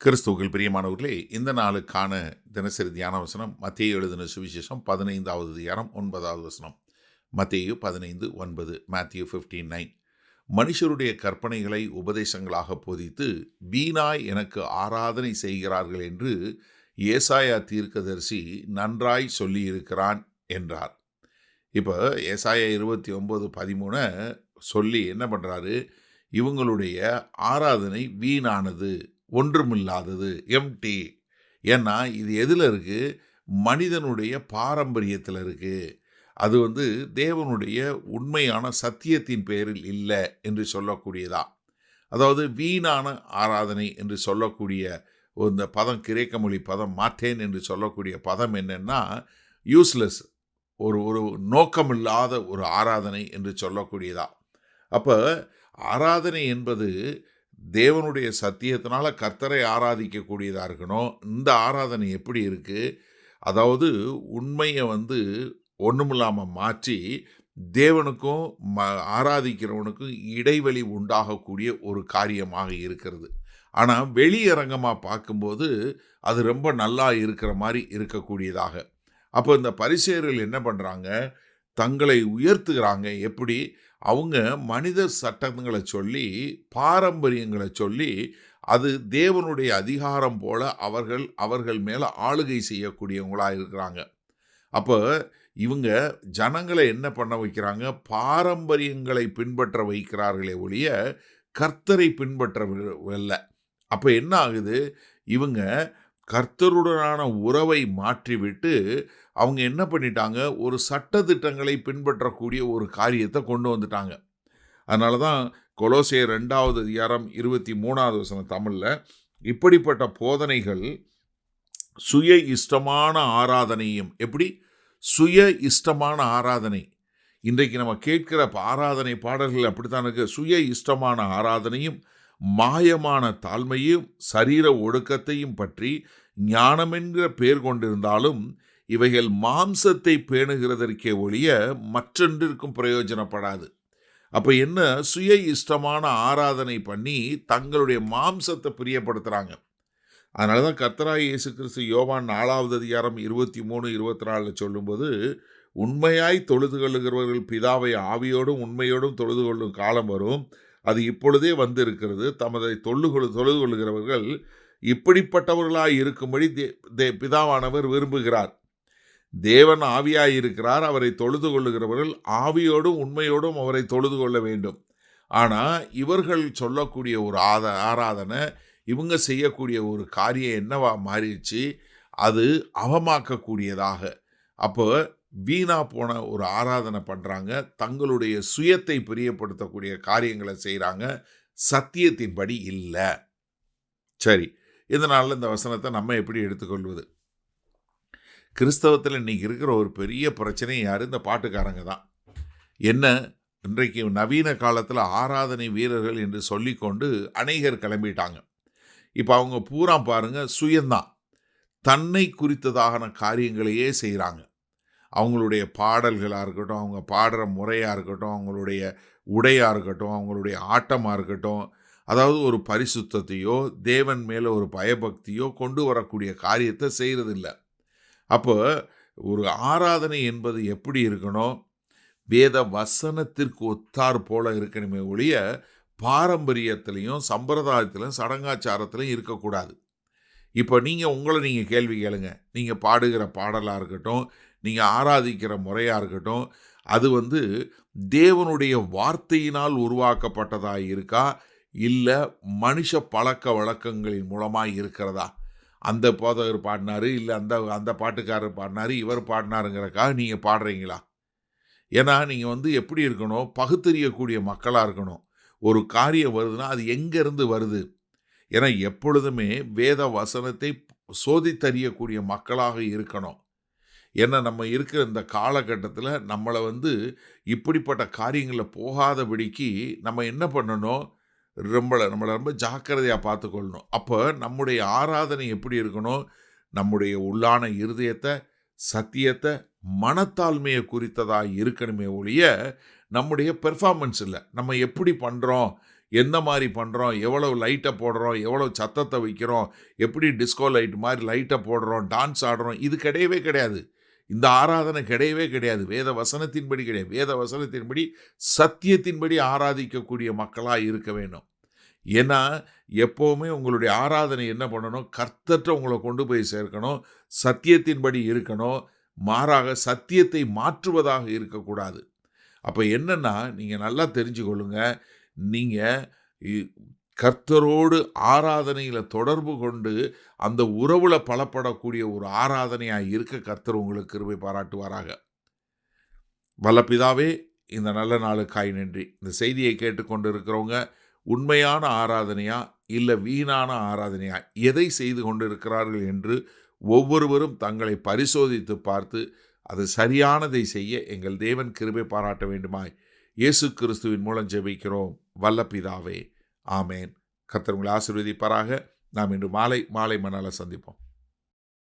கிறிஸ்துவுக்குள் பிரியமானவர்களே, இந்த நாளுக்கான தினசரி தியான வசனம் மத்தேயு எழுதின சுவிசேஷம் 15வது அதிகாரம் 9வது வசனம். மத்தேயு 15:9. மேத்யூ 15:9. மனுஷருடைய கற்பனைகளை உபதேசங்களாக போதித்து வீணாய் எனக்கு ஆராதனை செய்கிறார்கள் என்று ஏசாயா தீர்க்கதரிசி நன்றாய் சொல்லியிருக்கிறான் என்றார். இப்போ ஏசாயா 29:13 சொல்லி என்ன பண்ணுறாரு? இவங்களுடைய ஆராதனை வீணானது, ஒன்றுமில்லாதது, எம்டி. ஏன்னா இது எதில் இருக்குது? மனிதனுடைய பாரம்பரியத்தில் இருக்குது. அது தேவனுடைய உண்மையான சத்தியத்தின் பேரில் இல்லை என்று சொல்லக்கூடியதா. அதாவது வீணான ஆராதனை என்று சொல்லக்கூடிய இந்த பதம், கிரேக்க மொழி பதம் மாற்றேன் என்று சொல்லக்கூடிய பதம் என்னன்னா யூஸ்லெஸ், ஒரு ஒரு நோக்கமில்லாத ஒரு ஆராதனை என்று சொல்லக்கூடியதா. அப்போ ஆராதனை என்பது தேவனுடைய சத்தியத்தினால கர்த்தரை ஆராதிக்கக்கூடியதாக இருக்கணும். இந்த ஆராதனை எப்படி இருக்குது? அதாவது உண்மையை ஒன்றுமில்லாமல் மாற்றி தேவனுக்கும் ஆராதிக்கிறவனுக்கும் இடைவெளி உண்டாகக்கூடிய ஒரு காரியமாக இருக்கிறது. ஆனால் வெளியரங்கமாக பார்க்கும்போது அது ரொம்ப நல்லா இருக்கிற மாதிரி இருக்கக்கூடியதாக. அப்போ இந்த பரிசேயர்கள் என்ன பண்ணுறாங்க? தங்களை உயர்த்துகிறாங்க. எப்படி? அவங்க மனித சட்டங்களை சொல்லி, பாரம்பரியங்களை சொல்லி, அது தேவனுடைய அதிகாரம் போல அவர்கள் மேலே ஆளுகை செய்யக்கூடியவங்களாக இருக்கிறாங்க. அப்போ இவங்க ஜனங்களை என்ன பண்ண வைக்கிறாங்க? பாரம்பரியங்களை பின்பற்ற வைக்கிறார்களே ஒழிய கர்த்தரை பின்பற்றவில்லை. அப்போ என்ன ஆகுது? இவங்க கர்த்தருடனான உறவை மாற்றிவிட்டு அவங்க என்ன பண்ணிட்டாங்க? ஒரு சட்டதிட்டங்களை பின்பற்றக்கூடிய ஒரு காரியத்தை கொண்டு வந்துட்டாங்க. அதனால தான் கொலோசியர் 2வது அதிகாரம் 23வது வசனம் தமிழில், இப்படிப்பட்ட போதனைகள் சுய இஷ்டமான ஆராதனையும். எப்படி? சுய இஷ்டமான ஆராதனை. இன்றைக்கு நம்ம கேட்கிற ஆராதனை பாடல்கள் அப்படித்தான் இருக்கு. சுய இஷ்டமான ஆராதனையும் மாயமான தாழ்மையும் சரீர ஒடுக்கத்தையும் பற்றி ஞானமென்ற பெயர் கொண்டிருந்தாலும் இவைகள் மாம்சத்தை பேணுகிறதற்கே ஒழிய மற்றொன்றிற்கும் பிரயோஜனப்படாது. அப்போ என்ன? சுய இஷ்டமான ஆராதனை பண்ணி தங்களுடைய மாம்சத்தை பிரியப்படுத்துகிறாங்க. அதனால தான் கர்த்தராகிய இயேசு கிறிஸ்து யோவான் 4வது அதிகாரம் 23-24 சொல்லும்போது, உண்மையாய் தொழுது கொள்ளுகிறவர்கள் பிதாவை ஆவியோடும் உண்மையோடும் தொழுது கொள்ளும் காலம் வரும், அது இப்பொழுதே இருக்கிறது. தமதை தொழுது கொள்ளுகிறவர்கள் இப்படிப்பட்டவர்களாய் இருக்கும்படி பிதாவானவர் விரும்புகிறார். தேவன் ஆவியாய் இருக்கிறார். அவரை தொழுது கொள்ளுகிறவர்கள் ஆவியோடும் உண்மையோடும் அவரை தொழுது கொள்ள வேண்டும். ஆனால் இவர்கள் சொல்லக்கூடிய ஒரு ஆராதனை, இவங்க செய்யக்கூடிய ஒரு காரியம் என்னவா மாறிடுச்சு? அது அவமாக்கக்கூடியதாக. அப்போ வீணா போன ஒரு ஆராதனை பண்ணுறாங்க. தங்களுடைய சுயத்தை பிரியப்படுத்தக்கூடிய காரியங்களை செய்கிறாங்க. சத்தியத்தின்படி இல்லை. சரி, இதனால் இந்த வசனத்தை நம்ம எப்படி எடுத்துக்கொள்வது? கிறிஸ்தவத்தில் இன்றைக்கி இருக்கிற ஒரு பெரிய பிரச்சனை யார்? இந்த பாட்டுக்காரங்க தான். என்ன? இன்றைக்கு நவீன காலத்தில் ஆராதனை வீரர்கள் என்று சொல்லிக்கொண்டு அநேகர் கிளம்பிட்டாங்க. இப்போ அவங்க பூரா பாருங்கள், சுயந்தான், தன்னை குறித்ததான காரியங்களையே செய்கிறாங்க. அவங்களுடைய பாடல்களாக இருக்கட்டும், அவங்க பாடுற முறையாக இருக்கட்டும், அவங்களுடைய உடையாக இருக்கட்டும், அவங்களுடைய ஆட்டமாக இருக்கட்டும், அதாவது ஒரு பரிசுத்தத்தையோ தேவன் மேலே ஒரு பயபக்தியோ கொண்டு வரக்கூடிய காரியத்தை செய்கிறதில்ல. அப்போ ஒரு ஆராதனை என்பது எப்படி இருக்கணும்? வேத வசனத்திற்கு ஒத்தார் போல இருக்கணுமே ஒழிய பாரம்பரியத்திலையும் சம்பிரதாயத்திலையும் சடங்காச்சாரத்திலையும் இருக்கக்கூடாது. இப்போ உங்களை நீங்கள் கேள்வி கேளுங்க. நீங்கள் பாடுகிற பாடலாக இருக்கட்டும், நீங்கள் ஆராதிக்கிற முறையாக இருக்கட்டும், அது தேவனுடைய வார்த்தையினால் உருவாக்கப்பட்டதாக இருக்கா, இல்லை மனுஷ பழக்க வழக்கங்களின் மூலமாக இருக்கிறதா? அந்த போதகர் பாடினார், இல்லை அந்த பாட்டுக்காரர் பாடினார், இவர் பாடினாருங்கிறக்காக நீங்கள் பாடுறீங்களா? ஏன்னா நீங்கள் எப்படி இருக்கணும்? பகுத்தறியக்கூடிய மக்களாக இருக்கணும். ஒரு காரியம் வருதுன்னா அது எங்கேருந்து வருது? ஏன்னா எப்பொழுதுமே வேத வசனத்தை சோதித்தறியக்கூடிய மக்களாக இருக்கணும். ஏன்னா நம்ம இருக்கிற இந்த காலகட்டத்தில் நம்மளை இப்படிப்பட்ட காரியங்களில் போகாதபடிக்கு நம்ம என்ன பண்ணணும்? நம்மளை ரொம்ப ஜாக்கிரதையாக பார்த்துக்கொள்ளணும். அப்போ நம்முடைய ஆராதனை எப்படி இருக்கணும்? நம்முடைய உள்ளான இருதயத்தை, சத்தியத்தை, மனத்தாழ்மையை குறித்ததாக இருக்கணுமே ஒழிய நம்முடைய பெர்ஃபார்மன்ஸ் இல்லை. நம்ம எப்படி பண்ணுறோம், எந்த மாதிரி பண்ணுறோம், எவ்வளவு லைட்டை போடுறோம், எவ்வளவு சத்தத்தை வைக்கிறோம், எப்படி டிஸ்கோ லைட் மாதிரி லைட்டை போடுறோம், டான்ஸ் ஆடுறோம், இது கிடையவே கிடையாது. இந்த ஆராதனை கிடையவே கிடையாது. வேத வசனத்தின்படி கிடையாது. வேத வசனத்தின்படி சத்தியத்தின்படி ஆராதிக்கக்கூடிய மக்களாக இருக்க வேண்டும். ஏன்னா எப்போவுமே உங்களுடைய ஆராதனை என்ன பண்ணணும், கர்த்தர்ட்ட உங்களை கொண்டு போய் சேர்க்கணும், சத்தியத்தின்படி இருக்கணும். மாறாக சத்தியத்தை மாற்றுவதாக இருக்கக்கூடாது. அப்போ என்னன்னா, நீங்கள் நல்லா தெரிஞ்சுக்கொள்ளுங்க, நீங்கள் கர்த்தரோடு ஆராதனையில் தொடர்பு கொண்டு அந்த உறவுல பலப்படக்கூடிய ஒரு ஆராதனையாக இருக்க கர்த்தர் உங்களுக்கு கிருபை பாராட்டுவாராக. வல்ல பிதாவே, இந்த நல்ல நாளுக்காய் நன்றி. இந்த செய்தியை கேட்டுக்கொண்டு இருக்கிறவங்க உண்மையான ஆராதனையா இல்லை வீணான ஆராதனையா எதை செய்து கொண்டு இருக்கிறார்கள் என்று ஒவ்வொருவரும் தங்களை பரிசோதித்து பார்த்து அது சரியானதை செய்ய எங்கள் தேவன் கிருபை பாராட்ட வேண்டுமாய் இயேசு கிறிஸ்துவின் மூலம் ஜெபிக்கிறோம் வல்ல பிதாவே, ஆமேன். கர்த்தர் உங்களை ஆசீர்வதிப்பாராக. நாம் இன்று மாலை மணால சந்திப்போம்.